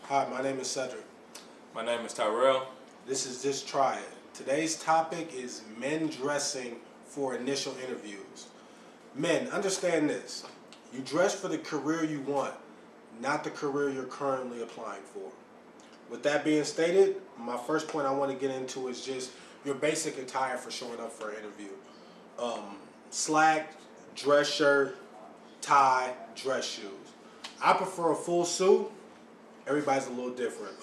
Hi, my name is Cedric. My name is Tyrell. This is Just Try It. Today's topic is men dressing for initial interviews. Men, understand this. You dress for the career you want, not the career you're currently applying for. With that being stated, my first point I want to get into is just your basic attire for showing up for an interview. Slack, dress shirt, tie, dress shoes. I prefer a full suit. Everybody's a little different.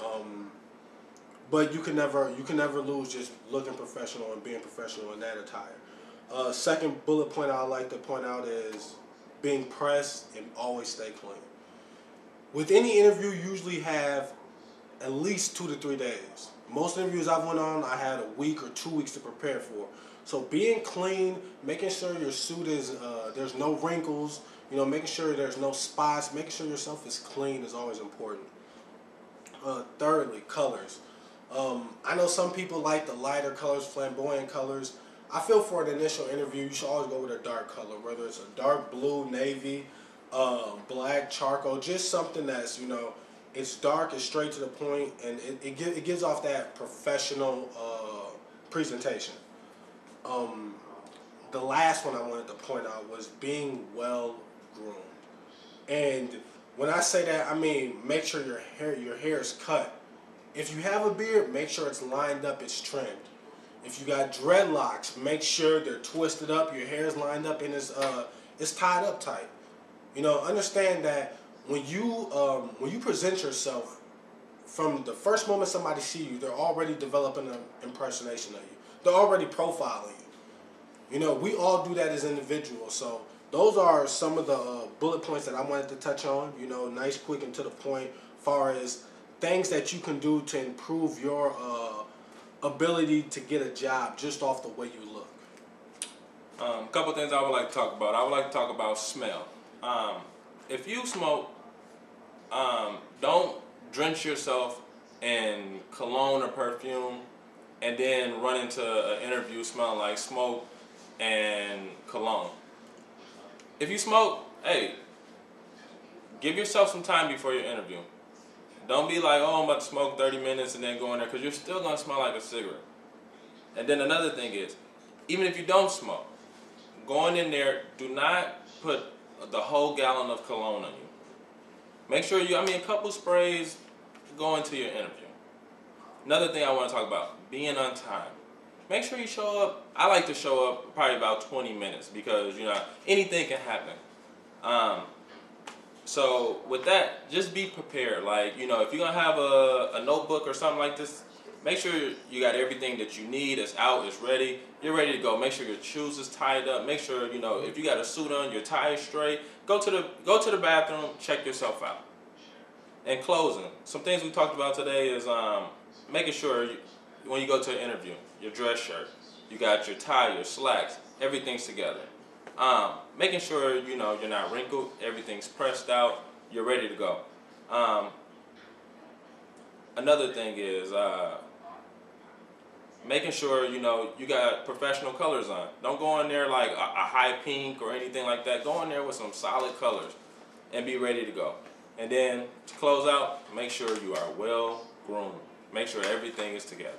But you can never lose just looking professional and being professional in that attire. Second bullet point I like to point out is being pressed and always stay clean. With any interview, you usually have at least 2 to 3 days. Most interviews I've went on, I had a week or 2 weeks to prepare for. So being clean, making sure your suit is there's no wrinkles, making sure there's no spots, making sure yourself is clean is always important. Thirdly, colors. I know some people like the lighter colors, flamboyant colors. I feel for an initial interview, you should always go with a dark color, whether it's a dark blue, navy, black, charcoal, just something that's, it's dark, it's straight to the point, and it gives off that professional presentation. The last one I wanted to point out was being well groomed. And when I say that, I mean make sure your hair is cut. If you have a beard, make sure it's lined up, it's trimmed. If you got dreadlocks, make sure they're twisted up, your hair is lined up, and it's tied up tight. Understand that when you present yourself, from the first moment somebody sees you, they're already developing an impersonation of you. They're already profiling you. We all do that as individuals. So those are some of the bullet points that I wanted to touch on. Nice, quick, and to the point. Far as things that you can do to improve your ability to get a job just off the way you look. A couple things I would like to talk about. I would like to talk about smell. If you smoke, don't drench yourself in cologne or perfume and then run into an interview smelling like smoke and cologne. If you smoke, hey, give yourself some time before your interview. Don't be like, oh, I'm about to smoke 30 minutes and then go in there, because you're still going to smell like a cigarette. And then another thing is, even if you don't smoke, going in there, do not put the whole gallon of cologne on you. Make sure a couple sprays go into your interview. Another thing I want to talk about, being on time. Make sure you show up. I like to show up probably about 20 minutes because, anything can happen. So with that, just be prepared. Like, if you're going to have a notebook or something like this, make sure you got everything that you need. It's out, it's ready. You're ready to go. Make sure your shoes is tied up. Make sure, if you got a suit on, your tie is straight. Go to the bathroom, check yourself out. In closing, some things we talked about today is making sure when you go to an interview, your dress shirt, you got your tie, your slacks, everything's together. Making sure you're not wrinkled, everything's pressed out, you're ready to go. Another thing is making sure you got professional colors on. Don't go in there like a high pink or anything like that. Go in there with some solid colors and be ready to go. And then to close out, make sure you are well groomed. Make sure everything is together.